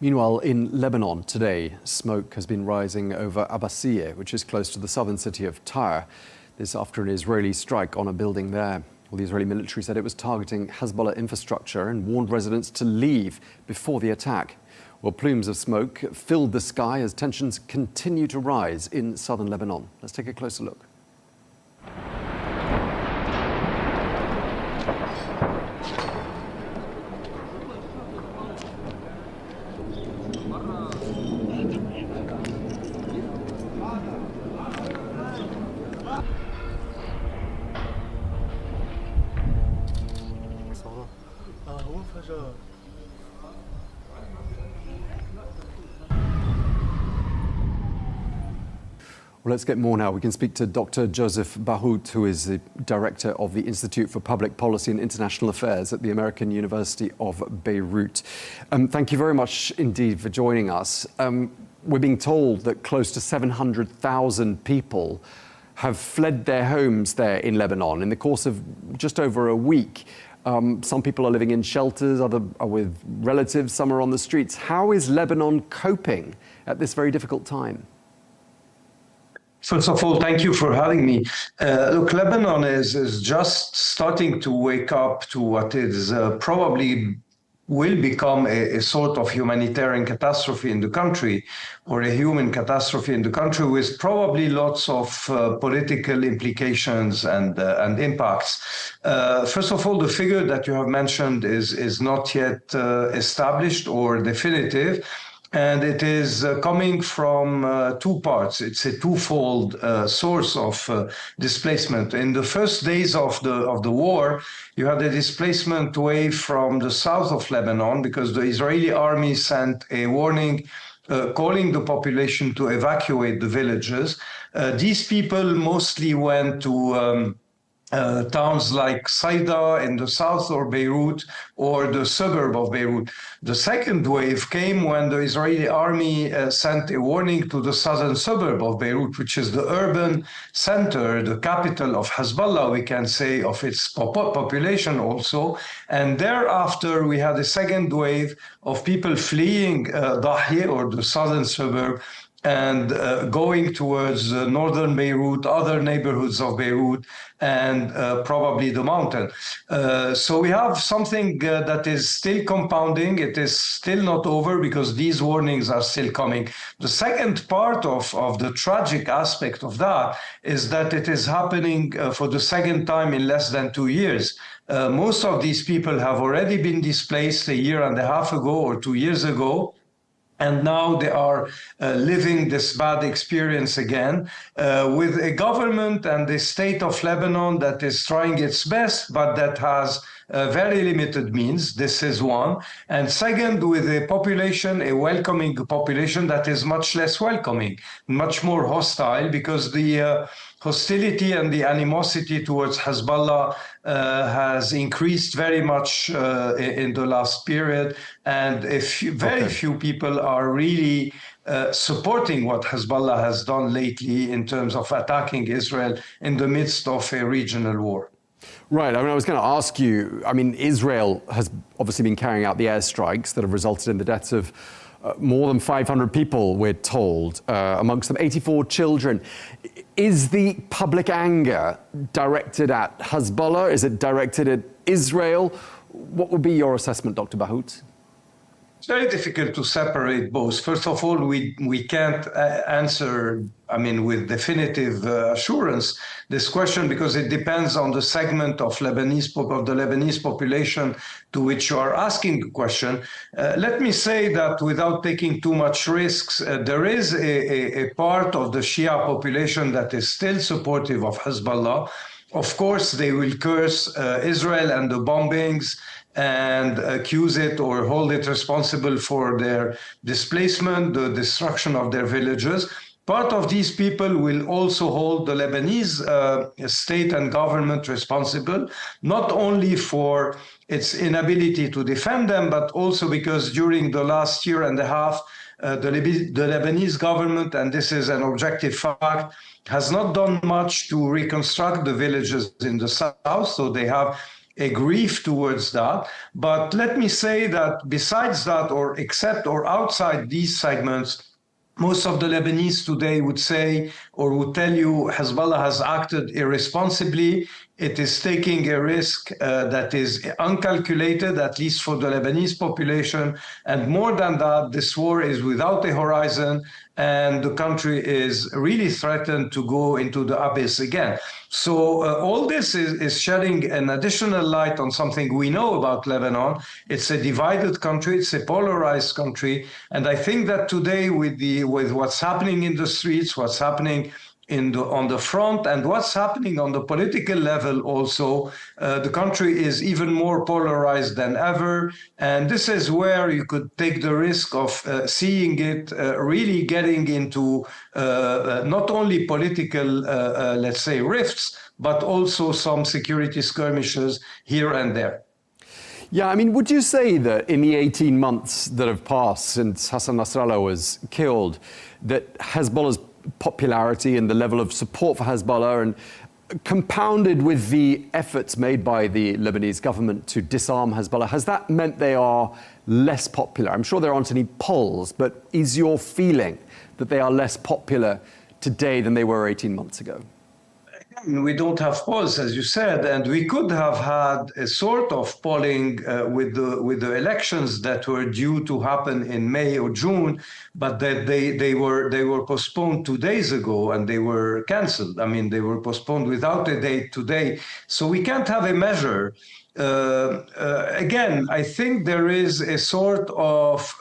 Meanwhile, in Lebanon today, smoke has been rising over Abbasiyeh, which is close to the southern city of Tyre. This after an Israeli strike on a building there. Well, the Israeli military said it was targeting Hezbollah infrastructure and warned residents to leave before the attack. Well, plumes of smoke filled the sky as tensions continue to rise in southern Lebanon. Let's take a closer look. Well, let's get more now. We can speak to Dr. Joseph Bahout, who is the director of the Institute for Public Policy and International Affairs at the American University of Beirut. Thank you very much indeed for joining us. We're being told that close to 700,000 people have fled their homes there in Lebanon in the course of just over a week. Some people are living in shelters, others are with relatives, some are on the streets. How is Lebanon coping at this very difficult time? First of all, thank you for having me. Look, Lebanon is just starting to wake up to what is probably will become a sort of humanitarian catastrophe in the country, or a human catastrophe in the country, with probably lots of political implications and impacts. First of all, the figure that you have mentioned is not yet established or definitive. And it is coming from two parts. It's a twofold source of displacement. In the first days of the war, you had a displacement wave from the south of Lebanon because the Israeli army sent a warning calling the population to evacuate the villages. These people mostly went to towns like Saida in the south, or Beirut, or the suburb of Beirut. The second wave came when the Israeli army sent a warning to the southern suburb of Beirut, which is the urban center, the capital of Hezbollah, we can say, of its population also. And thereafter, we had a second wave of people fleeing Dahieh, or the southern suburb, and going towards northern Beirut, other neighborhoods of Beirut, and probably the mountain. So we have something that is still compounding. It is still not over because these warnings are still coming. The second part of the tragic aspect of that is that it is happening for the second time in less than 2 years. Most of these people have already been displaced a year and a half ago or 2 years ago. And now they are living this bad experience again with a government and the state of Lebanon that is trying its best, but that has very limited means. This is one. And second, with a population, a welcoming population that is much less welcoming, much more hostile, because the hostility and the animosity towards Hezbollah has increased very much in the last period, and very few people are really supporting what Hezbollah has done lately in terms of attacking Israel in the midst of a regional war. Right. I mean, I was going to ask you, I mean, Israel has obviously been carrying out the airstrikes that have resulted in the deaths of more than 500 people, we're told, amongst them 84 children. Is the public anger directed at Hezbollah? Is it directed at Israel? What would be your assessment, Dr. Bahout? It's very difficult to separate both. First of all, we can't answer, I mean, with definitive assurance this question, because it depends on the segment of the Lebanese population to which you are asking the question. Let me say that without taking too much risks, there is a part of the Shia population that is still supportive of Hezbollah. Of course, they will curse Israel and the bombings and accuse it or hold it responsible for their displacement, the destruction of their villages. Part of these people will also hold the Lebanese state and government responsible, not only for its inability to defend them, but also because during the last year and a half, the Lebanese government, and this is an objective fact, has not done much to reconstruct the villages in the south. So they have a grief towards that. But let me say that besides that, or except or outside these segments, most of the Lebanese today would say or would tell you Hezbollah has acted irresponsibly. It is taking a risk that is uncalculated, at least for the Lebanese population. And more than that, this war is without a horizon, and the country is really threatened to go into the abyss again. So all this is shedding an additional light on something we know about Lebanon. It's a divided country, it's a polarized country, and I think that today with what's happening in the streets, what's happening on the front, and what's happening on the political level also, the country is even more polarized than ever. And this is where you could take the risk of seeing it really getting into not only political, let's say, rifts, but also some security skirmishes here and there. Yeah, I mean, would you say that in the 18 months that have passed since Hassan Nasrallah was killed, that Hezbollah's popularity and the level of support for Hezbollah, and compounded with the efforts made by the Lebanese government to disarm Hezbollah, has that meant they are less popular? I'm sure there aren't any polls, but is your feeling that they are less popular today than they were 18 months ago? We don't have polls, as you said, and we could have had a sort of polling with the elections that were due to happen in May or June, but that they were postponed 2 days ago and they were cancelled. I mean, they were postponed without a date today, so we can't have a measure. Again, I think there is a sort of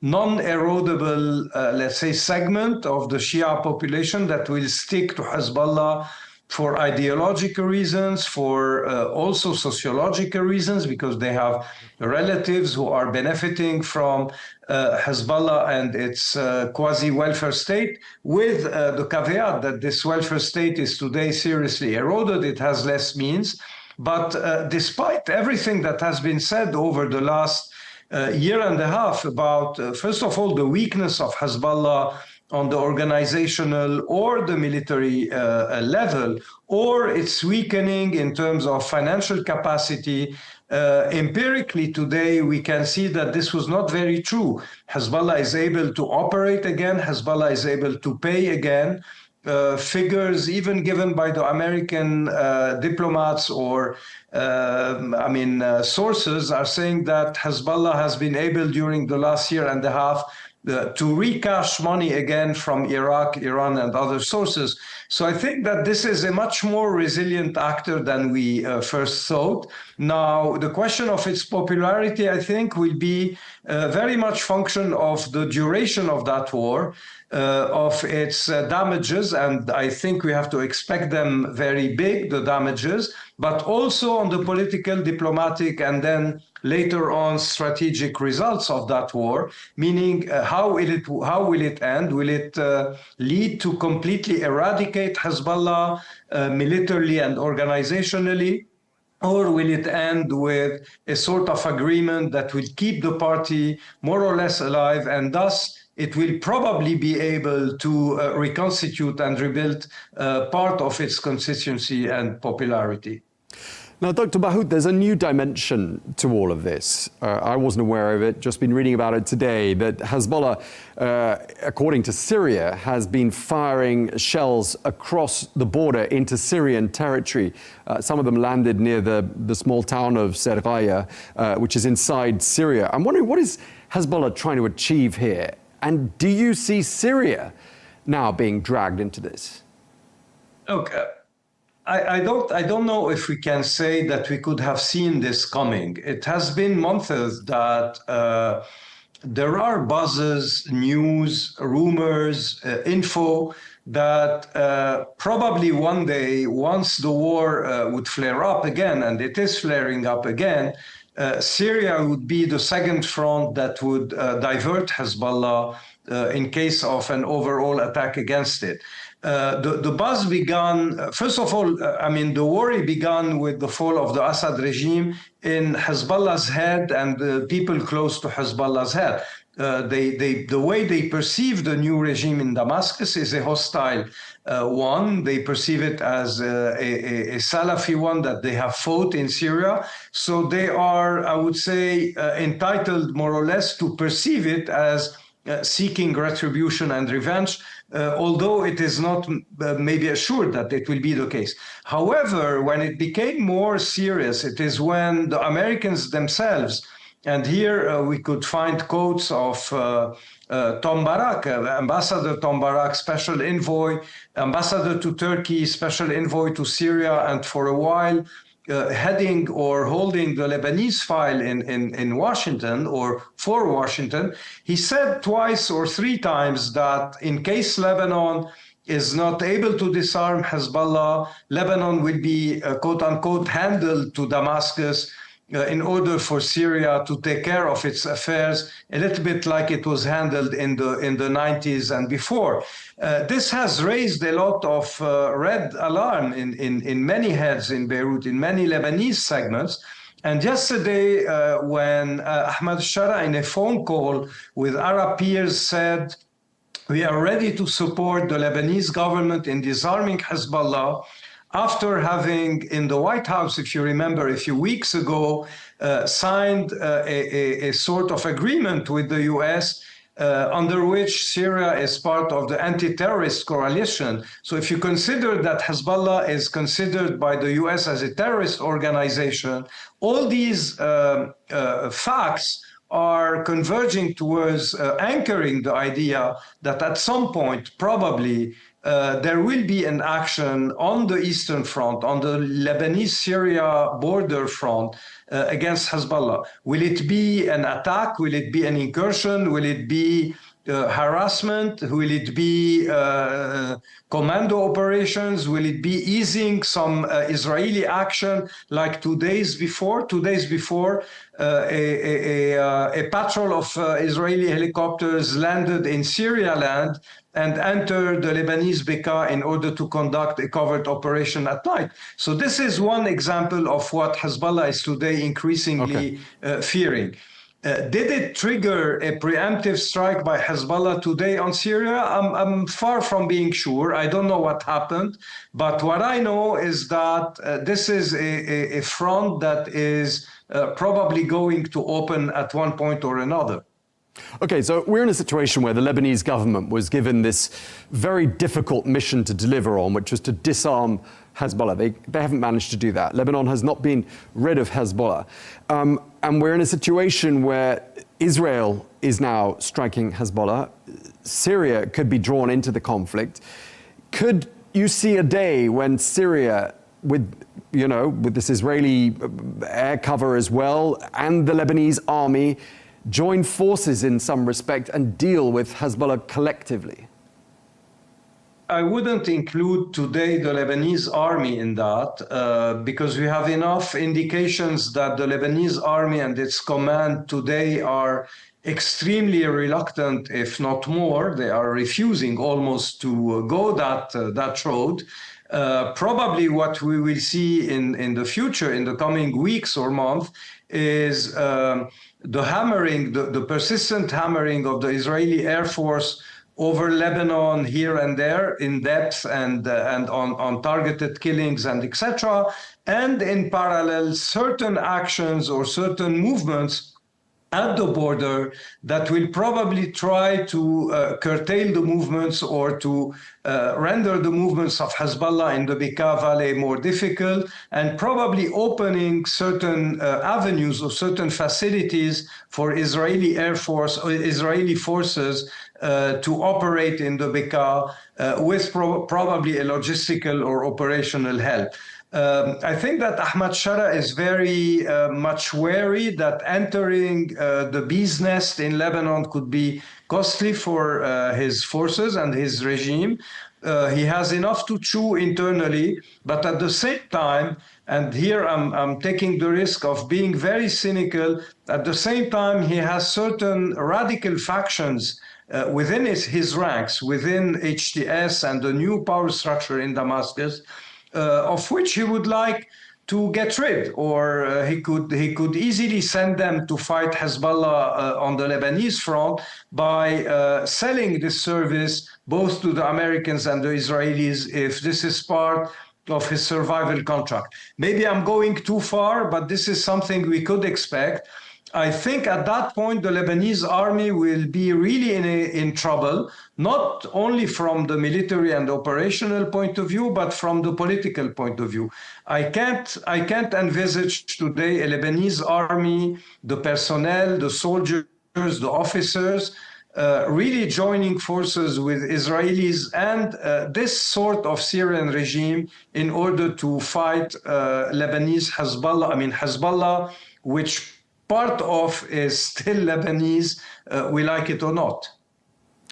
non-erodable, let's say, segment of the Shia population that will stick to Hezbollah for ideological reasons, for also sociological reasons, because they have relatives who are benefiting from Hezbollah and its quasi-welfare state, with the caveat that this welfare state is today seriously eroded. It has less means. But despite everything that has been said over the last year and a half about, first of all, the weakness of Hezbollah on the organizational or the military level, or its weakening in terms of financial capacity, empirically today we can see that this was not very true. Hezbollah is able to operate again. Hezbollah is able to pay again. Figures even given by the American diplomats or sources are saying that Hezbollah has been able during the last year and a half to recash money again from Iraq, Iran, and other sources. So I think that this is a much more resilient actor than we first thought. Now, the question of its popularity, I think, will be very much function of the duration of that war, of its damages, and I think we have to expect them very big, the damages, but also on the political, diplomatic, and then later on strategic results of that war, meaning how will it end? Will it lead to completely eradicate Hezbollah militarily and organizationally? Or will it end with a sort of agreement that will keep the party more or less alive, and thus it will probably be able to reconstitute and rebuild part of its constituency and popularity? Now, Dr. Bahout, there's a new dimension to all of this. I wasn't aware of it, just been reading about it today, that Hezbollah, according to Syria, has been firing shells across the border into Syrian territory. Some of them landed near the small town of Sergaya, which is inside Syria. I'm wondering, what is Hezbollah trying to achieve here? And do you see Syria now being dragged into this? Okay. I don't know if we can say that we could have seen this coming. It has been months that there are buzzes, news, rumors, info that probably one day, once the war would flare up again, and it is flaring up again, Syria would be the second front that would divert Hezbollah in case of an overall attack against it. The buzz began, first of all, the worry began with the fall of the Assad regime in Hezbollah's head and the people close to Hezbollah's head. The way they perceive the new regime in Damascus is a hostile one. They perceive it as a Salafi one that they have fought in Syria. So they are, I would say, entitled more or less to perceive it as seeking retribution and revenge, although it is not maybe assured that it will be the case. However, when it became more serious, it is when the Americans themselves, and here we could find quotes of Tom Barak, Ambassador Tom Barak, special envoy, ambassador to Turkey, special envoy to Syria, and for a while heading or holding the Lebanese file in Washington or for Washington. He said twice or three times that in case Lebanon is not able to disarm Hezbollah, Lebanon will be quote unquote handled to Damascus in order for Syria to take care of its affairs, a little bit like it was handled in the 90s and before. This has raised a lot of red alarm in many heads in Beirut, in many Lebanese segments. And yesterday, when Ahmad Shara, in a phone call with Arab peers, said, "We are ready to support the Lebanese government in disarming Hezbollah," after having in the White House, if you remember, a few weeks ago, signed a sort of agreement with the US under which Syria is part of the anti-terrorist coalition. So if you consider that Hezbollah is considered by the US as a terrorist organization, all these facts are converging towards anchoring the idea that at some point, probably, there will be an action on the Eastern Front, on the Lebanese-Syria border front against Hezbollah. Will it be an attack? Will it be an incursion? Will it be harassment? Will it be commando operations? Will it be easing some Israeli action like 2 days before? 2 days before, a patrol of Israeli helicopters landed in Syria land and entered the Lebanese Bekaa in order to conduct a covert operation at night. So this is one example of what Hezbollah is today increasingly fearing. Did it trigger a preemptive strike by Hezbollah today on Syria? I'm far from being sure. I don't know what happened. But what I know is that this is a front that is probably going to open at one point or another. Okay, so we're in a situation where the Lebanese government was given this very difficult mission to deliver on, which was to disarm Hezbollah. They haven't managed to do that. Lebanon has not been rid of Hezbollah. And we're in a situation where Israel is now striking Hezbollah. Syria could be drawn into the conflict. Could you see a day when Syria, with this Israeli air cover as well, and the Lebanese army, join forces in some respect and deal with Hezbollah collectively? I wouldn't include today the Lebanese army in that because we have enough indications that the Lebanese army and its command today are extremely reluctant, if not more. They are refusing almost to go that road. Probably what we will see in the future, in the coming weeks or month, is the hammering, the persistent hammering of the Israeli Air Force over Lebanon here and there in depth and on targeted killings and etc. And in parallel, certain actions or certain movements at the border that will probably try to curtail the movements or to render the movements of Hezbollah in the Bekaa Valley more difficult, and probably opening certain avenues or certain facilities for Israeli Air Force or Israeli forces to operate in the Bekaa with probably a logistical or operational help. I think that Ahmad Shara is very much wary that entering the bee's nest in Lebanon could be costly for his forces and his regime. He has enough to chew internally, but at the same time, and here I'm taking the risk of being very cynical, at the same time he has certain radical factions within his ranks, within HTS and the new power structure in Damascus, of which he would like to get rid, or he could easily send them to fight Hezbollah on the Lebanese front by selling this service both to the Americans and the Israelis if this is part of his survival contract. Maybe I'm going too far, but this is something we could expect. I think at that point, the Lebanese army will be really in trouble, not only from the military and operational point of view, but from the political point of view. I can't envisage today a Lebanese army, the personnel, the soldiers, the officers, really joining forces with Israelis and this sort of Syrian regime in order to fight Lebanese Hezbollah, which part of is still Lebanese, we like it or not.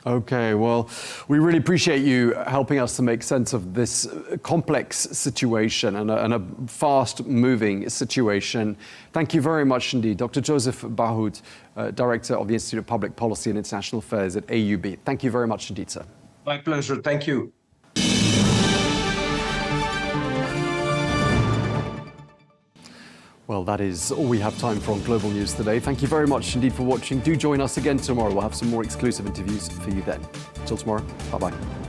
Okay, well, we really appreciate you helping us to make sense of this complex situation and a fast-moving situation. Thank you very much indeed. Dr. Joseph Bahout, Director of the Institute of Public Policy and International Affairs at AUB. Thank you very much indeed, sir. My pleasure. Thank you. Well, that is all we have time for on Global News today. Thank you very much indeed for watching. Do join us again tomorrow. We'll have some more exclusive interviews for you then. Till tomorrow, bye-bye.